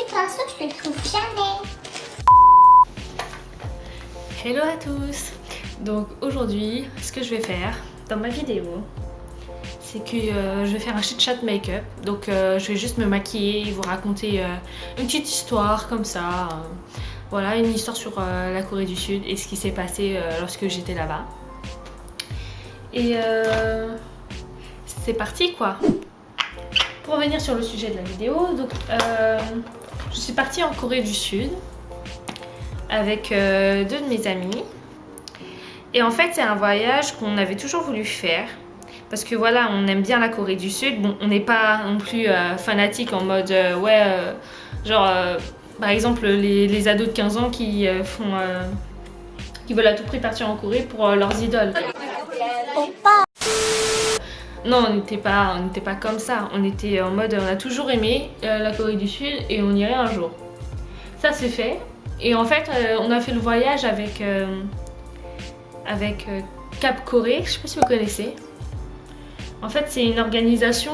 pinceau, je le trouve jamais. Hello à tous. Donc aujourd'hui, ce que je vais faire dans ma vidéo, c'est que je vais faire un chit chat make-up. Donc je vais juste me maquiller et vous raconter une petite histoire comme ça. Voilà, une histoire sur la Corée du Sud et ce qui s'est passé lorsque j'étais là-bas. Et c'est parti quoi. Pour revenir sur le sujet de la vidéo, donc je suis partie en Corée du Sud avec deux de mes amis. Et en fait, c'est un voyage qu'on avait toujours voulu faire. Parce que voilà, on aime bien la Corée du Sud. Bon, on n'est pas non plus fanatique en mode par exemple, les ados de 15 ans qui veulent à tout prix partir en Corée pour leurs idoles. Non, on n'était pas comme ça. On était en mode, on a toujours aimé la Corée du Sud et on irait un jour. Ça c'est fait. Et en fait, on a fait le voyage avec Cap Corée. Je sais pas si vous connaissez. En fait, c'est une organisation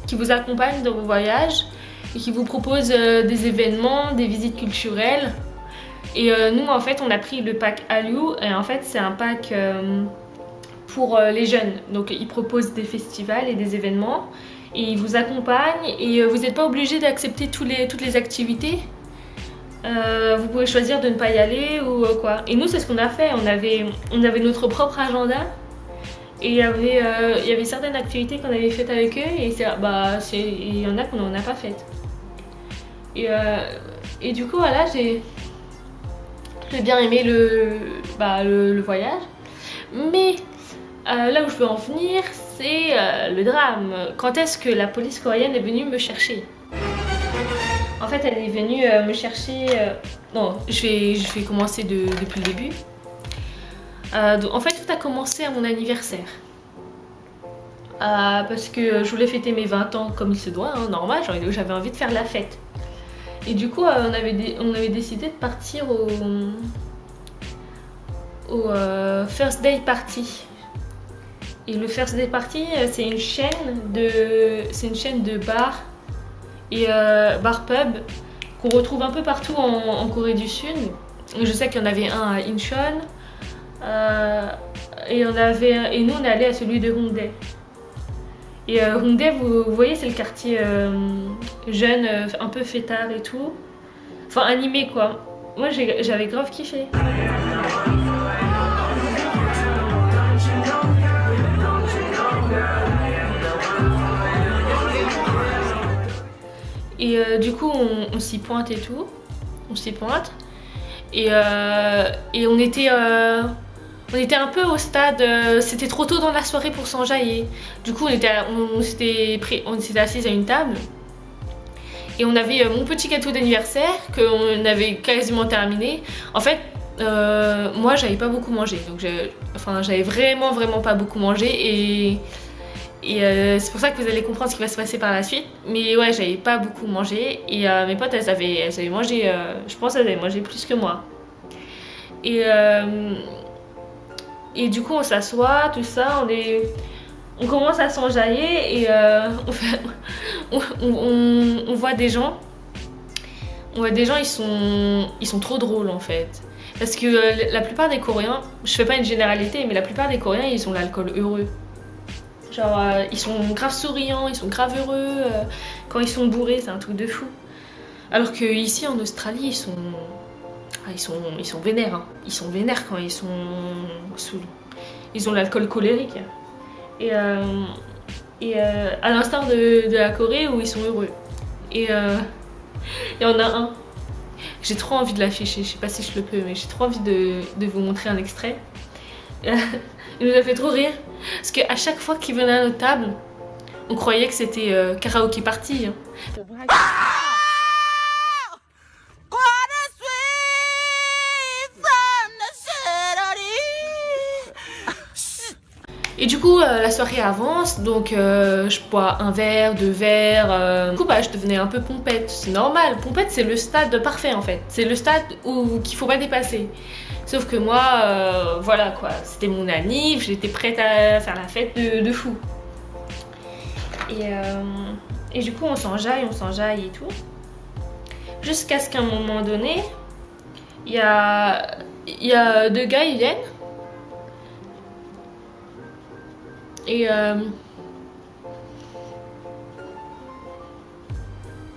qui vous accompagne dans vos voyages et qui vous propose des événements, des visites culturelles. Et nous, en fait, on a pris le pack Hallyu. Et en fait, c'est un pack pour les jeunes. Donc ils proposent des festivals et des événements et ils vous accompagnent et vous n'êtes pas obligé d'accepter toutes les activités. Vous pouvez choisir de ne pas y aller ou quoi. Et nous c'est ce qu'on a fait, on avait notre propre agenda et il y avait certaines activités qu'on avait faites avec eux et il y en a qu'on n'en a pas faites. Et du coup voilà, j'ai bien aimé le voyage, mais là où je veux en venir, c'est le drame. Quand est-ce que la police coréenne est venue me chercher? En fait, elle est venue me chercher... Non, je vais commencer depuis le début. Donc, en fait, tout a commencé à mon anniversaire. Parce que je voulais fêter mes 20 ans comme il se doit, hein, normal, j'avais envie de faire la fête. Et du coup, on avait décidé de partir au First Day Party. Et le First Day Party, c'est une chaîne de bars et bar pub qu'on retrouve un peu partout en Corée du Sud. Je sais qu'il y en avait un à Incheon et nous on est allé à celui de Hongdae. Et Hongdae, vous voyez, c'est le quartier jeune, un peu fêtard et tout. Enfin animé quoi. Moi j'avais grave kiffé. Et du coup, on s'y pointe et tout. On s'y pointe. Et on était un peu au stade. C'était trop tôt dans la soirée pour s'enjailler. Du coup, on s'était assis à une table. Et on avait mon petit gâteau d'anniversaire qu'on avait quasiment terminé. En fait, moi, j'avais pas beaucoup mangé. Donc, j'avais vraiment pas beaucoup mangé. Et c'est pour ça que vous allez comprendre ce qui va se passer par la suite. Mais ouais, j'avais pas beaucoup mangé. Et mes potes, elles avaient mangé, je pense qu'elles avaient mangé plus que moi. Et du coup, on s'assoit, tout ça, on commence à s'enjailler et on voit des gens. Ils sont trop drôles en fait. Parce que la plupart des Coréens, je fais pas une généralité, mais la plupart des Coréens, ils ont l'alcool heureux. Genre, ils sont grave souriants, ils sont grave heureux. Quand ils sont bourrés, c'est un truc de fou. Alors que ici en Australie, ils sont vénères. Hein. Ils sont vénères quand ils sont saouls. Ils ont l'alcool colérique. Et à l'instar de la Corée où ils sont heureux. Et il y en a un. J'ai trop envie de l'afficher. Je sais pas si je le peux, mais j'ai trop envie de vous montrer un extrait. Il nous a fait trop rire. Parce qu'à chaque fois qu'il venait à notre table, on croyait que c'était karaoké party. Hein. Et du coup, la soirée avance, donc je bois un verre, deux verres. Du coup, je devenais un peu pompette. C'est normal. Pompette, c'est le stade parfait en fait. C'est le stade qu'il faut pas dépasser. Sauf que moi, voilà quoi, c'était mon anniv, j'étais prête à faire la fête de fou. Et du coup, on s'enjaille et tout. Jusqu'à ce qu'à un moment donné, il y a deux gars, ils viennent. Et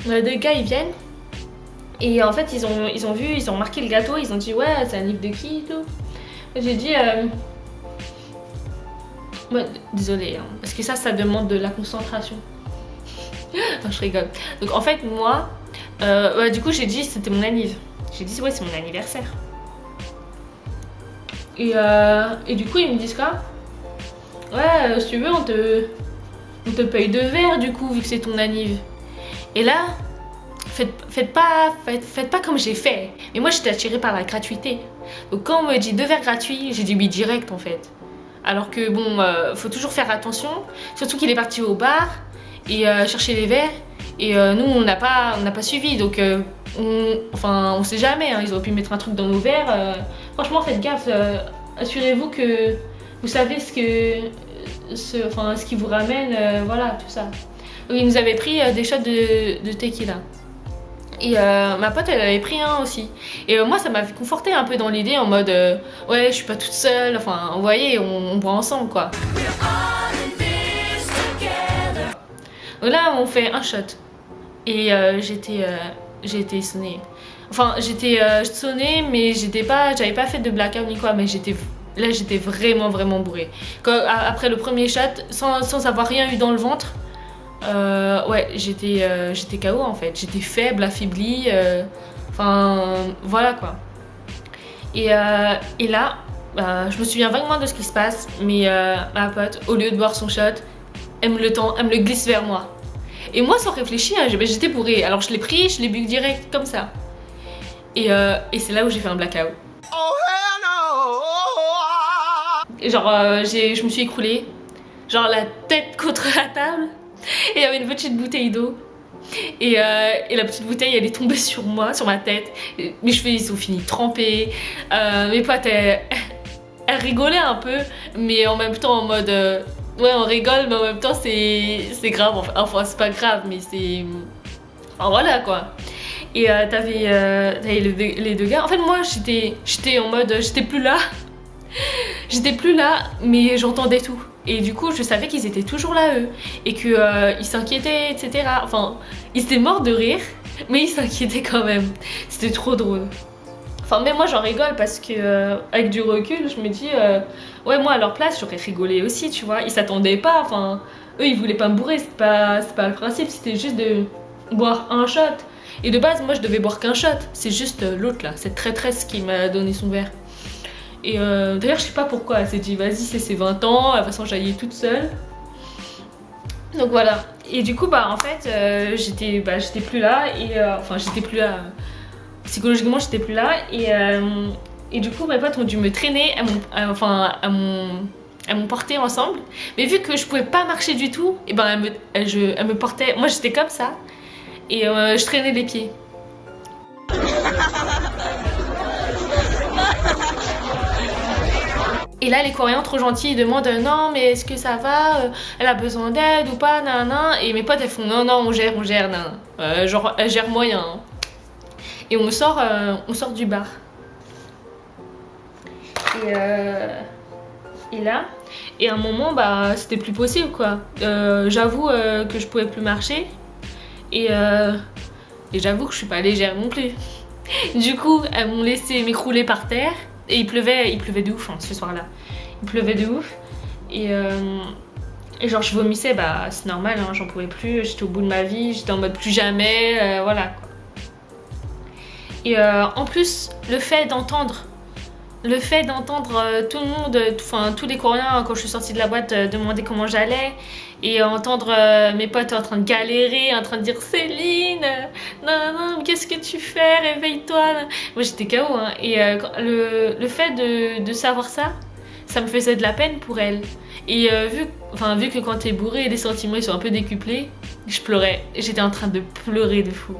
deux gars, ils viennent. Et en fait, ils ont vu, ils ont remarqué le gâteau, ils ont dit ouais, c'est un livre de qui et tout. J'ai dit ouais, désolée, hein, parce que ça demande de la concentration. Non, je rigole. Donc en fait, moi, ouais, du coup, j'ai dit c'était mon anniv. J'ai dit ouais, c'est mon anniversaire. Et du coup, ils me disent quoi? Ouais, si tu veux, on te paye 2 verres du coup, vu que c'est ton anniv. Et là, faites pas comme j'ai fait. Mais moi, j'étais attirée par la gratuité. Donc quand on me dit 2 verres gratuits, j'ai dit oui direct en fait. Alors que bon, faut toujours faire attention. Surtout qu'il est parti au bar et chercher les verres. Et nous, on n'a pas suivi. Donc, on sait jamais. Hein, ils auraient pu mettre un truc dans nos verres. Franchement, faites gaffe. Assurez-vous que vous savez ce qui vous ramène. Voilà, tout ça. Donc, ils nous avaient pris des shots de tequila. Et ma pote, elle avait pris un aussi. Et moi, ça m'a fait conforter un peu dans l'idée en mode ouais, je suis pas toute seule. Enfin, vous voyez, on boit ensemble quoi. Donc là, on fait un shot. Et j'ai été sonnée. Enfin, j'étais sonnée, mais j'avais pas fait de blackout ni quoi. Mais j'étais vraiment, vraiment bourrée. Après le premier shot, sans avoir rien eu dans le ventre, ouais, j'étais KO en fait. J'étais faible, affaiblie. Enfin, voilà quoi. Et là, je me souviens vaguement de ce qui se passe, mais ma pote, au lieu de boire son shot, elle me le glisse vers moi. Et moi, sans réfléchir, j'étais bourrée. Alors je l'ai pris, je l'ai bu direct, comme ça. Et c'est là où j'ai fait un blackout. Et genre, je me suis écroulée. Genre la tête contre la table. Et il y avait une petite bouteille d'eau. Et la petite bouteille, elle est tombée sur moi, sur ma tête. Mes cheveux, ils sont finis trempés. Mes potes, elles rigolaient un peu. Mais en même temps, en mode... ouais, on rigole, mais en même temps, c'est grave. Enfin, c'est pas grave, mais c'est... Enfin, voilà, quoi. Et t'avais les deux gars. En fait, moi, j'étais en mode... J'étais plus là. J'étais plus là, mais j'entendais tout. Et du coup, je savais qu'ils étaient toujours là, eux. Et qu'ils s'inquiétaient, etc. Enfin, ils étaient morts de rire, mais ils s'inquiétaient quand même. C'était trop drôle. Enfin, même moi, j'en rigole parce que, avec du recul, je me dis... ouais, moi, à leur place, j'aurais rigolé aussi, tu vois. Ils s'attendaient pas, enfin... Eux, ils voulaient pas me bourrer, c'est pas le principe. C'était juste de boire un shot. Et de base, moi, je devais boire qu'un shot. C'est juste l'autre, là, cette traîtresse qui m'a donné son verre. Et d'ailleurs, je sais pas pourquoi, elle s'est dit vas-y, c'est ses 20 ans, de toute façon j'allais toute seule. Donc voilà. Et du coup, bah en fait, j'étais plus là. Et enfin, j'étais plus là. Psychologiquement, j'étais plus là. Et du coup, mes potes ont dû me traîner, elles m'ont porté ensemble. Mais vu que je pouvais pas marcher du tout, et ben elles me portaient. Moi, j'étais comme ça. Et je traînais les pieds. Et là, les Coréens trop gentils, ils demandent non, mais est-ce que ça va? Elle a besoin d'aide ou pas? Nan. Et mes potes, elles font non, on gère, nan. Genre, elle gère moyen. Hein. Et on sort du bar. Et là, et à un moment, bah, c'était plus possible quoi. J'avoue que je pouvais plus marcher. Et j'avoue que je suis pas légère non plus. Du coup, elles m'ont laissé m'écrouler par terre. Et il pleuvait de ouf hein, ce soir-là. Il pleuvait de ouf. Et genre je vomissais, bah c'est normal, hein, j'en pouvais plus. J'étais au bout de ma vie, j'étais en mode plus jamais, voilà quoi. Et en plus, le fait d'entendre tout le monde, enfin tous les Coréens quand je suis sortie de la boîte demander comment j'allais et entendre mes potes en train de galérer, en train de dire Céline, non, qu'est-ce que tu fais, réveille-toi. Moi j'étais KO hein. Et le fait de savoir ça me faisait de la peine pour elle. Et vu que quand t'es bourré, les sentiments ils sont un peu décuplés, je pleurais, j'étais en train de pleurer de fou.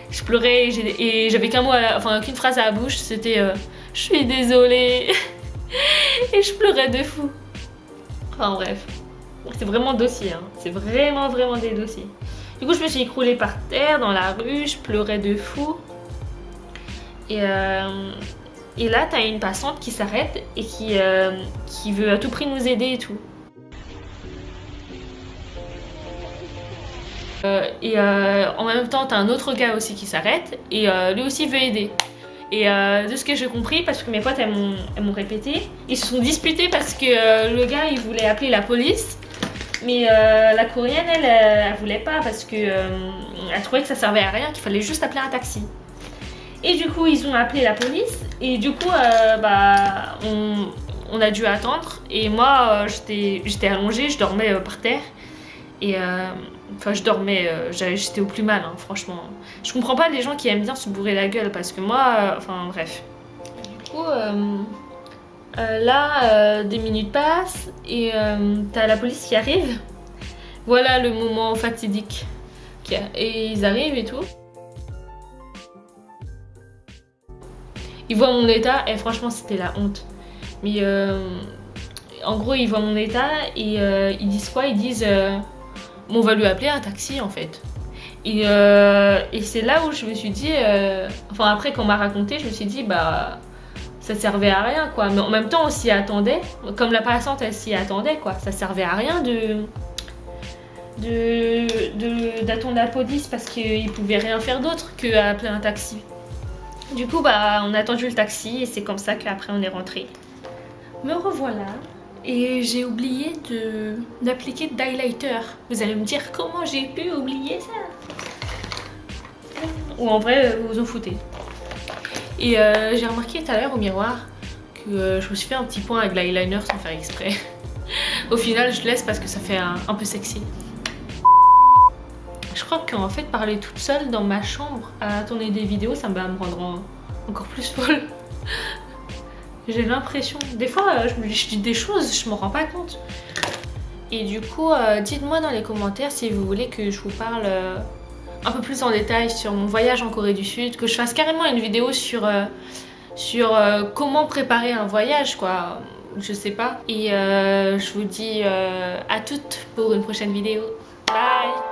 Je pleurais et j'avais qu'une phrase à la bouche, c'était je suis désolée. Et je pleurais de fou. Enfin bref, c'est vraiment dossier, hein. C'est vraiment des dossiers. Du coup, je me suis écroulée par terre dans la rue, je pleurais de fou. Et là, t'as une passante qui s'arrête et qui veut à tout prix nous aider et tout. En même temps, t'as un autre gars aussi qui s'arrête et lui aussi veut aider. Et de ce que j'ai compris, parce que mes potes elles m'ont répété, ils se sont disputés parce que le gars il voulait appeler la police, mais la coréenne elle voulait pas parce que elle trouvait que ça servait à rien, qu'il fallait juste appeler un taxi. Et du coup ils ont appelé la police et du coup on a dû attendre et moi j'étais allongée, je dormais par terre et enfin je dormais, j'étais au plus mal hein, franchement. Je comprends pas les gens qui aiment bien se bourrer la gueule parce que moi, enfin bref. Du coup là des minutes passent et t'as la police qui arrive. Voilà le moment fatidique. Et ils arrivent et tout. Ils voient mon état et franchement c'était la honte. Mais en gros ils voient mon état et ils disent quoi? Ils disent on va lui appeler un taxi en fait. Et c'est là où je me suis dit, enfin après qu'on m'a raconté, je me suis dit bah ça servait à rien quoi. Mais en même temps on s'y attendait, comme la passante elle s'y attendait quoi. Ça servait à rien d'attendre la police parce qu'ils pouvaient rien faire d'autre qu'appeler un taxi. Du coup bah on a attendu le taxi et c'est comme ça qu'après on est rentré. Me revoilà. Et j'ai oublié d'appliquer d'highlighter. Vous allez me dire comment j'ai pu oublier ça? Ou en vrai, vous vous en foutez. Et j'ai remarqué tout à l'heure au miroir que je me suis fait un petit point avec l'eyeliner sans faire exprès. Au final, je laisse parce que ça fait un peu sexy. Je crois qu'en fait, parler toute seule dans ma chambre à tourner des vidéos, ça va me rendre encore plus folle. J'ai l'impression, des fois je dis des choses, je m'en rends pas compte. Et du coup, dites-moi dans les commentaires si vous voulez que je vous parle un peu plus en détail sur mon voyage en Corée du Sud, que je fasse carrément une vidéo sur comment préparer un voyage quoi, je sais pas. Et je vous dis à toutes pour une prochaine vidéo. Bye!